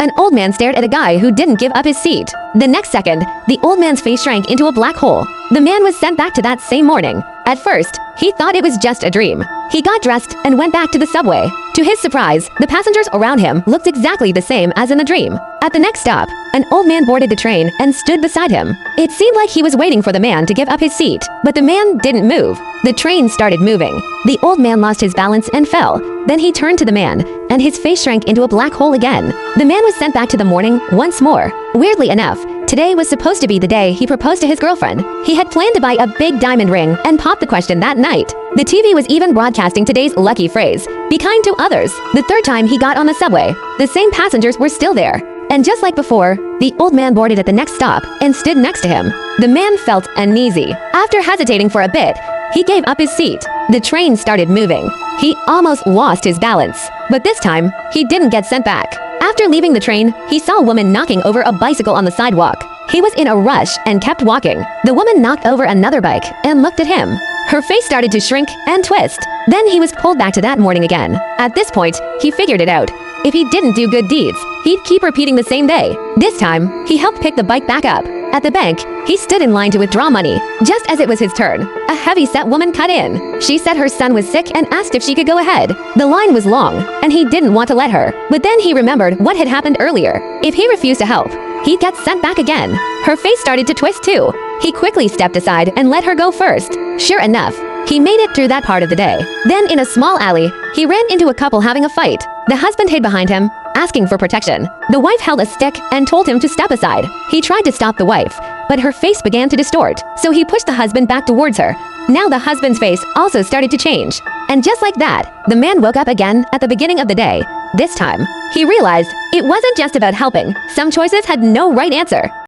An old man stared at a guy who didn't give up his seat. The next second, the old man's face shrank into a black hole. The man was sent back to that same morning. At first, he thought it was just a dream. He got dressed and went back to the subway. To his surprise, the passengers around him looked exactly the same as in the dream. At the next stop, an old man boarded the train and stood beside him. It seemed like he was waiting for the man to give up his seat, but the man didn't move. The train started moving. The old man lost his balance and fell. Then he turned to the man, and his face shrank into a black hole again. The man was sent back to the morning once more. Weirdly enough, today was supposed to be the day he proposed to his girlfriend. He had planned to buy a big diamond ring and pop the question that night. The TV was even broadcasting today's lucky phrase, "Be kind to others." The third time he got on the subway, the same passengers were still there. And just like before, the old man boarded at the next stop and stood next to him. The man felt uneasy. After hesitating for a bit, he gave up his seat. The train started moving. He almost lost his balance. But this time, he didn't get sent back. After leaving the train, he saw a woman knocking over a bicycle on the sidewalk. He was in a rush and kept walking. The woman knocked over another bike and looked at him. Her face started to shrink and twist. Then he was pulled back to that morning again. At this point, he figured it out. If he didn't do good deeds, he'd keep repeating the same day. This time, he helped pick the bike back up. At the bank, he stood in line to withdraw money. Just as it was his turn, a heavy-set woman cut in. She said her son was sick and asked if she could go ahead. The line was long, and he didn't want to let her. But then he remembered what had happened earlier. If he refused to help, he'd get sent back again. Her face started to twist too. He quickly stepped aside and let her go first. Sure enough, he made it through that part of the day. Then in a small alley, he ran into a couple having a fight. The husband hid behind him, asking for protection. The wife held a stick and told him to step aside. He tried to stop the wife, but her face began to distort, so he pushed the husband back towards her. Now the husband's face also started to change. And just like that, the man woke up again at the beginning of the day. This time, he realized it wasn't just about helping. Some choices had no right answer.